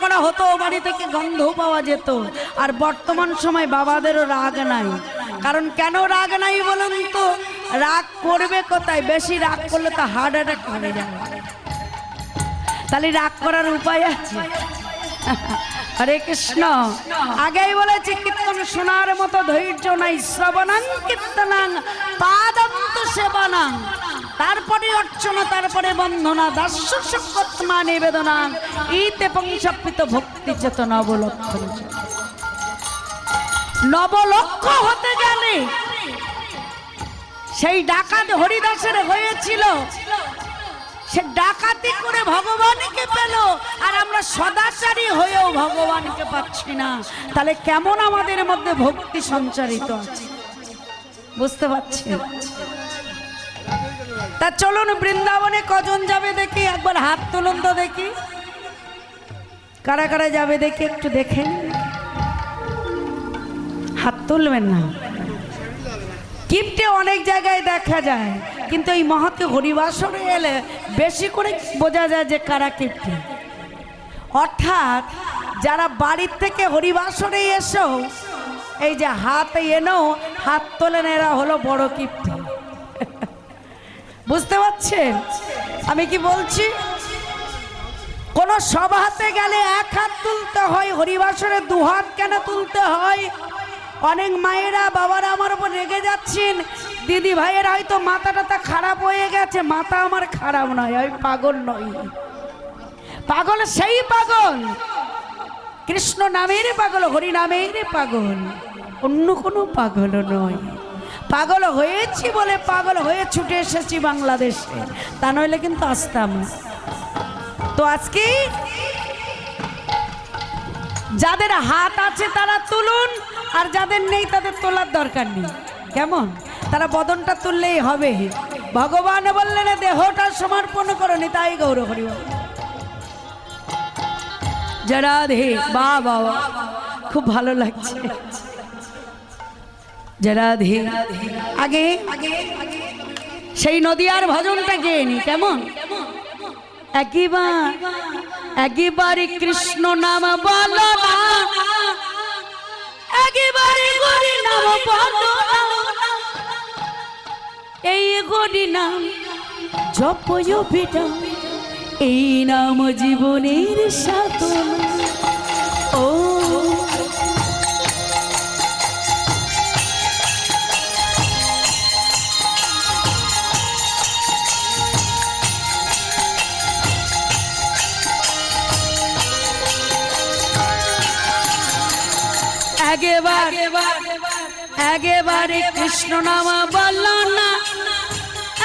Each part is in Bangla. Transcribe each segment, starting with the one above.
করা হতো, বাড়ি থেকে গন্ধ পাওয়া যেত। আর বর্তমান সময় বাবাদেরও রাগ নাই। কারণ কেন রাগ নাই বলুন তো? রাগ করবে কোথায়? বেশি রাগ করলে তো হার্ট অ্যাটাক করে যাবে। তাহলে রাগ করার উপায় আছে? হরে কৃষ্ণ। আগেই বলেছি কীর্তন শোনার মতো ধৈর্য নাই। শ্রবণাং কীর্তনাং পাদন্ত সেবনাং, তারপরে অর্চনা, তারপরে বন্ধনা, দাস্য সঙ্গত্মা নিবেদনাং ইতে পংসপ্পিত ভক্তি চেত নবলক্ষণ। নবলক্ষ হতে গেলে সেই ডাকাত হরিদাসের হয়েছিল, সে ডাকাতি করে ভগবানকে পেল। আর আমরা সদাচারী হয়েও ভগবানকে পাচ্ছি না। তাহলে কেমন আমাদের মধ্যে ভক্তি সঞ্চারিত আছে বুঝতে পারছেন? তা চলুন বৃন্দাবনে কজন যাবে দেখি, একবার হাত তুলুন তো দেখি। কারা কারা যাবে দেখি, একটু দেখেন। হাত তুলবেন না। কিপ্টে অনেক জায়গায় দেখা যায়, কিন্তু এই মহতে হরিবাসরে এলে বেশি করে বোঝা যায় যে কারা কিপ্টে। অর্থাৎ যারা বাড়ির থেকে হরিবাসরে এসো এই যে হাত এনো হাত তোলেন, এরা হলো বড় কিপ্টে। বুঝতে পারছেন আমি কি বলছি? কোন সভাতে গেলে এক হাত তুলতে হয়, হরিবাসরে দু হাত কেন তুলতে হয়? অনেক মায়েরা বাবারা আমার উপর রেগে যাচ্ছেন। দিদি ভাইয়েরা হয়তো মাথা টাথা খারাপ হয়ে গেছে। মাথা আমার খারাপ নয়, আমি পাগল নই। পাগল সেই পাগল কৃষ্ণ নামের পাগল, হরি নামের পাগল, অন্য কোনো পাগল নয়। পাগল হয়েছি বলে পাগল হয়ে ছুটে এসেছি বাংলাদেশে, তা নইলে কিন্তু আসতাম। তো আজকে যাদের হাত আছে তারা তুলুন, আর যাদের নেই তাদের তোলার দরকার নেই। কেমন? তারা বদনটা তুললেই হবে। ভগবান বললেন দেহটা সমর্পণ করনি, তাই গৌর হরি যারা ধে। বা বাবা খুব ভালো লাগছে। যারা ধে আগে সেই নদিয়ার ভজনটা গেয়ে নি। কেমন? একেবারে কৃষ্ণ নাম বলো না, একেবারে হরি নাম বলো না, এই হরি নাম জপয় বেটা, এই নাম জীবনের সাধনা। ও একেবারে কৃষ্ণ নাম বলো না,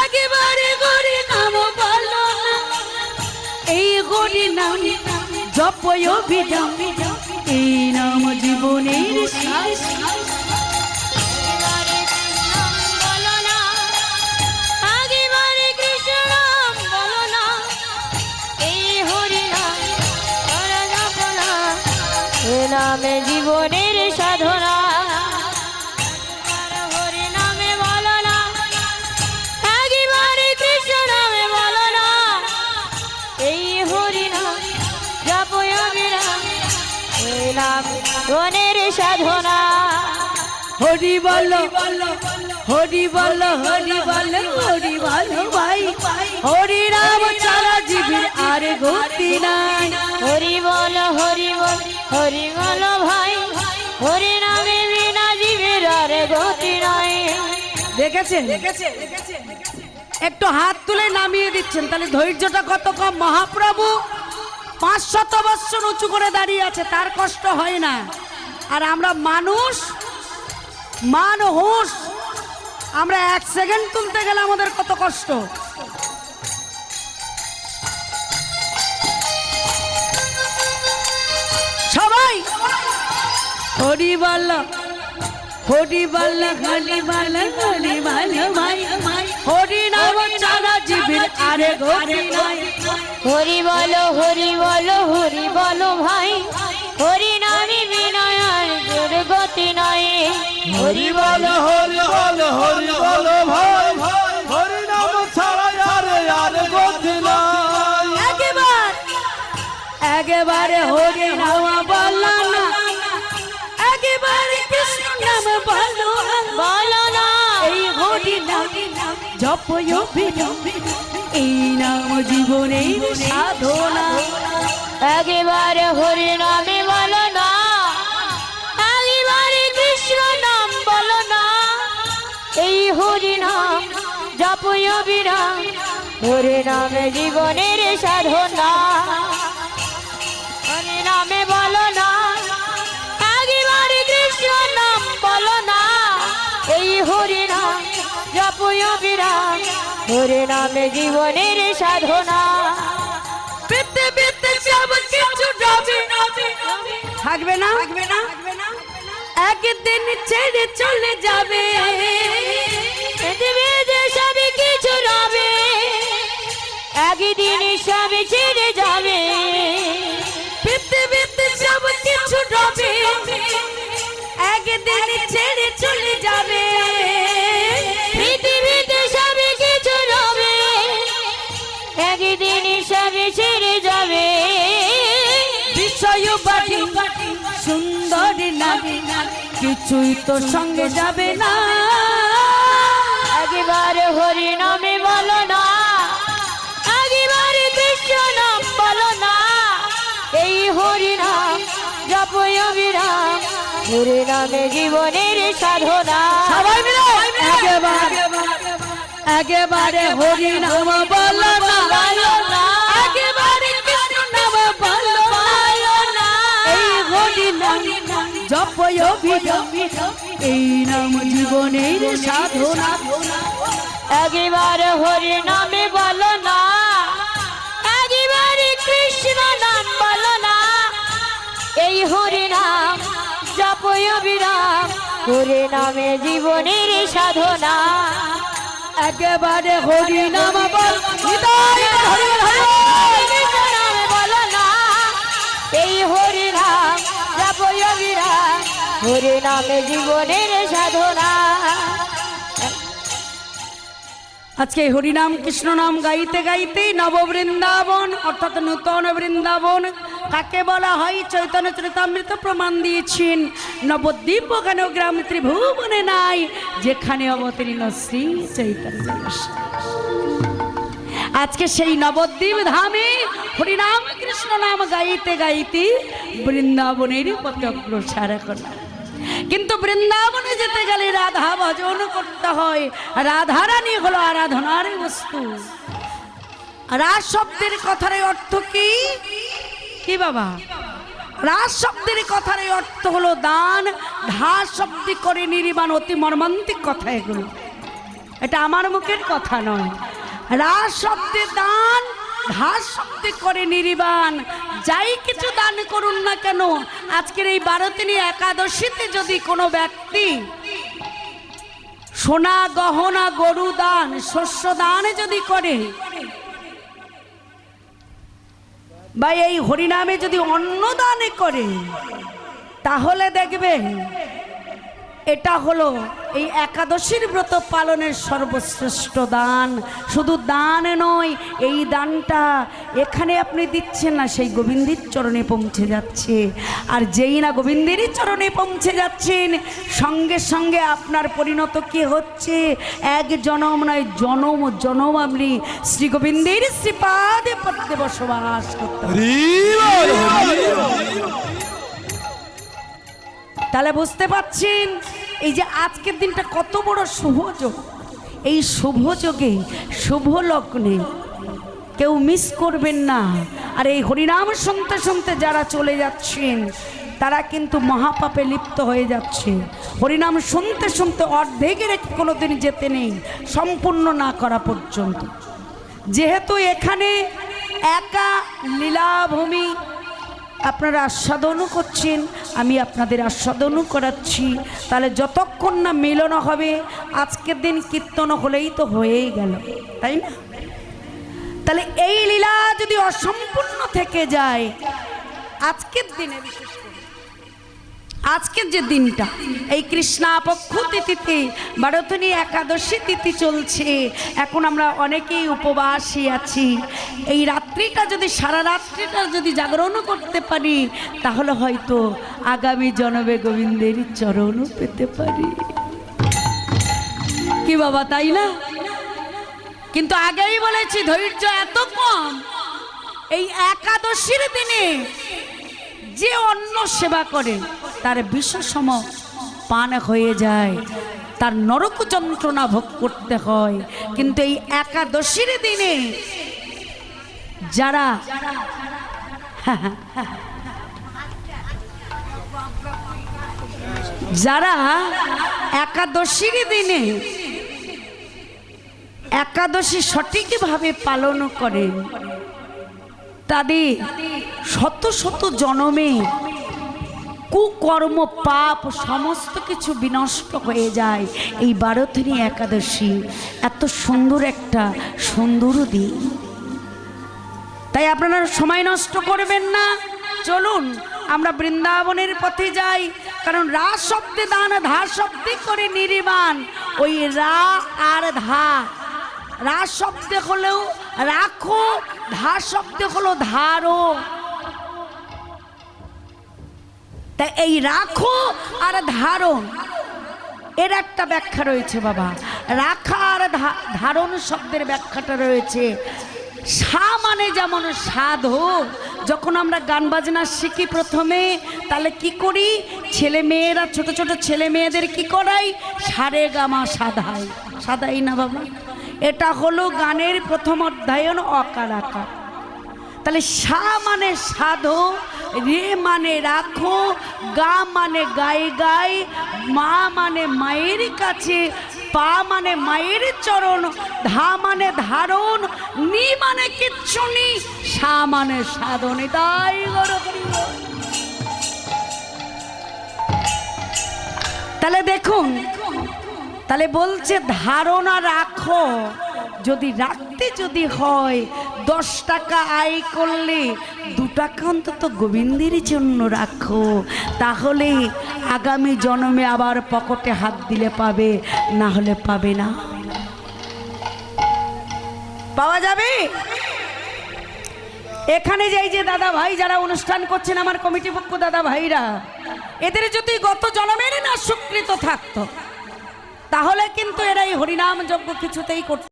একেবারে হরি নাম বলো না, এই হরি নাম জপয় বিধা, এই নাম জীবনের সাধনা। নামে জীবনের সাধনা, হরি নামে বলো না, একেবারে কৃষ্ণ নামে বলো না, এই হরি নাম জপয় বিরাম, এই নাম জীবনের সাধনা। হরি বল হরি বল হরি বল হরি বল ভাই, হরি নাম ছাড়া জীবের আর গতি নাই। হরি বল হরি বল হরি বল ভাই, হরি নামে বিনা জীবের আর গতি নাই। দেখেছেন? একটু হাত তুলে নামিয়ে দিচ্ছেন, তাহলে ধৈর্যটা কত কম। মহাপ্রভু 500 বৎসর উঁচু করে দাঁড়িয়ে আছে, তার কষ্ট হয় না। আর আমরা মানুষ, আমরা 1 সেকেন্ড তুলতে গেলে আমাদের কত কষ্ট। সবাই হরি বল হরি বল হরি বল হরি বল ভাই, হরি নাম ছাড়া জীবের আর গতি নাই। হরি বল হরি বল হরি বল ভাই, হরি নামে বিনা আর গতি নাই। হরি বল হরি বল হরি বল ভাই, হরি নাম ছাড়া আর গতি নাই। একেবারে হরি নাম বলো না, একেবারে কৃষ্ণ নাম বলো বলো না এই হরি নাম জপয় বিনাম, এই নাম জীবনের সাধনা। একেবারে হরি নামে বলো না, একেবারে কৃষ্ণ নাম বলো না, এই হরি নাম জপয় বিরাম, হরি নামে জীবনের সাধনা। হরি নামে বলো না, একেবারে কৃষ্ণ নাম বলো না, এই হরি নাম জপয় বিরাম, হরি নামে জীবনের সাধনা। পৃথিবীতে সব কিছু রবে থাকবে না, একদিন ছেড়ে চলে যাবে, পৃথিবীতে সব কিছু রবে, একদিন সব ছেড়ে যাবে। পৃথিবীতে সব কিছু রবে, একদিন ছেড়ে চলে যাবে। পৃথিবীতে সব কিছু রবে, একদিন সব ছেড়ে যাবে। বিষয় বাটি সুন্দর লাগে, কিছুই তো সঙ্গে যাবে না। একবারে হরি নামে বলো না, একবারে কৃষ্ণ নাম বলো না, এই হরি নাম জপয় বিরাম, হরি নামে জীবনের সাধনা। সবাই মিলে একেবারে হরি নাম বলো না, একেবারে কৃষ্ণ নাম বলো না, এই হরি নাম জপয় বিরাম, এই নাম জীবনের সাধনা। একবারে হরি নামে বলো না, একবারে কৃষ্ণ নাম বলো না, এই হরি নাম জপয় বিরাম, হরি নামে জীবনের সাধনা। একেবারে হরি নাম বল, হৃদয় হরি হরি কৃষ্ণ নাম বলো না, এই হরি নাম জপয় বিরাম, হরি নামে জীবনের সাধনা। আজকে এই হরিনাম কৃষ্ণ নাম গাইতে গাইতে নববৃন্দাবন অর্থাৎ নূতন বৃন্দাবন কাকে বলা হয় চৈতন্য চরিতামৃত প্রমাণ দিয়েছেন। নবদ্বীপ কেন গ্রাম ত্রিভুবনে নাই, যেখানে অবতীর্ণ শ্রী চৈতন্য। আজকে সেই নবদ্বীপ ধামে হরিনাম কৃষ্ণ নাম গাইতে গাইতে বৃন্দাবনের পথে অগ্রসর করা। কিন্তু বৃন্দাবনে যেতে গেলে রাধা ভজন করতে হয়। রাধারানী হলো আরাধনার বস্তু। রাস শব্দের কথার অর্থ কি কি বাবা? রাস শব্দের কথার অর্থ হলো দান। ধাস শব্দ করে নির্বাণ, অতি মর্মান্তিক কথা এগুলো, এটা আমার মুখের কথা নয়। রাস শব্দে দান, ধাস শব্দে করে নির্বাণ। যাই কিছু দান করুন না কেন, আজকের এই 12 একাদশীতে যদি কোনো ব্যক্তি সোনা গহনা গরু দান শস্য দান যদি করে, বা এই হরিনামে যদি অন্ন দানে করে, তাহলে দেখবেন এটা হলো এই একাদশীর ব্রত পালনের সর্বশ্রেষ্ঠ দান। শুধু দান নয়, এই দানটা এখানে আপনি দিচ্ছেন না, সেই গোবিন্দের চরণে পৌঁছে যাচ্ছে। আর যেই না গোবিন্দের চরণে পৌঁছে যাচ্ছেন, সঙ্গে সঙ্গে আপনার পরিণত কি হচ্ছে, এক জনম নয় জনম জনম আপনি শ্রী গোবিন্দের শ্রীপাদে পদ্মে বসবাস করতে হবে। তাহলে বুঝতে পারছেন এই যে আজকের দিনটা কত বড় শুভযোগ। এই শুভযোগে শুভ লগ্নে কেউ মিস করবেন না। আর এই হরিনাম শুনতে শুনতে যারা চলে যাচ্ছেন, তারা কিন্তু মহাপাপে লিপ্ত হয়ে যাচ্ছে। হরিনাম শুনতে শুনতে অর্ধেকে রেখে কোনোদিন যেতে নেই, সম্পূর্ণ না করা পর্যন্ত। যেহেতু এখানে একা লীলাভূমি, আপনারা আস্বাদনও করছেন, আমি আপনাদের আস্বাদনও করাচ্ছি। তাহলে যতক্ষণ না মিলন হবে, আজকের দিন কীর্তন হলেই তো হয়েই গেল, তাই না? তাহলে এই লীলা যদি অসম্পূর্ণ থেকে যায়, আজকের দিনে বিশেষ করে আজকের যে দিনটা এই কৃষ্ণাপক্ষ তিথিতে বারোথনী একাদশী তিথি চলছে, এখন আমরা অনেকেই উপবাসী আছি। এই রাত্রিটা যদি সারা রাত্রিটা যদি জাগরণ করতে পারি তাহলে হয়তো আগামী জন্মে গোবিন্দের চরণও পেতে পারি। কি বাবা, তাই না? কিন্তু আগেই বলেছি ধৈর্য এত কম। এই একাদশীর দিনে যে অন্ন সেবা করে তার বিষসম পান হয়ে যায়, তার নরক যন্ত্রণা ভোগ করতে হয়। কিন্তু এই একাদশীর দিনে যারা যারা একাদশীর দিনে একাদশী সঠিকভাবে পালন করেন তাদের শত শত জন্মে কুকর্ম পাপ সমস্ত কিছু বিনষ্ট হয়ে যায়। এই বারোথনী একাদশী এত সুন্দর একটা সুন্দর দিন, তাই আপনারা সময় নষ্ট করবেন না। চলুন আমরা বৃন্দাবনের পথে যাই, কারণ রা শব্দে দান, ধা শব্দে করে নির্মাণ। ওই রা আর ধা, রা শব্দে হলেও রাখো, ধা শব্দে হলো ধারো। তা এই রাখো আর ধারণ এর একটা ব্যাখ্যা রয়েছে বাবা। রাখা আর ধারণ শব্দের ব্যাখ্যাটা রয়েছে। সা মানে যেমন সাধু, যখন আমরা গান বাজনা শিখি প্রথমে তাহলে কি করি, ছেলে মেয়েরা ছোট ছোট ছেলে মেয়েদের কি করাই, সারে গামা সাধাই, সাধাই না বাবা। এটা হলো গানের প্রথম অধ্যায়ন অকার আকার। তাহলে সা মানে সাধু, রে মানে রাখো, গা মানে গায়ে গায়ে, মা মানে মায়ের কাছে, পা মানে মায়ের চরণ, ধা মানে ধারণ, নি মানে কিচ্ছু নি, সা মানে সাধন। তাই তাহলে দেখুন, তাহলে বলছে ধারণা রাখো। যদি রাখতে যদি হয় 10 টাকা আয় করলে 2 টাকা অন্তত গোবিন্দের জন্য রাখো, তাহলে আগামী জন্মে আবার পকেটে হাত দিলে পাবে, না হলে পাবে না। পাওয়া যাবে। এখানে যে এই যে দাদা ভাই যারা অনুষ্ঠান করছেন, আমার কমিটি পক্ষ দাদা ভাইরা, এদের যদি গত জন্মের না স্বীকৃত থাকতো তাহলে কিন্তু এরা এই হরিনাম যজ্ঞ কিছুতেই করত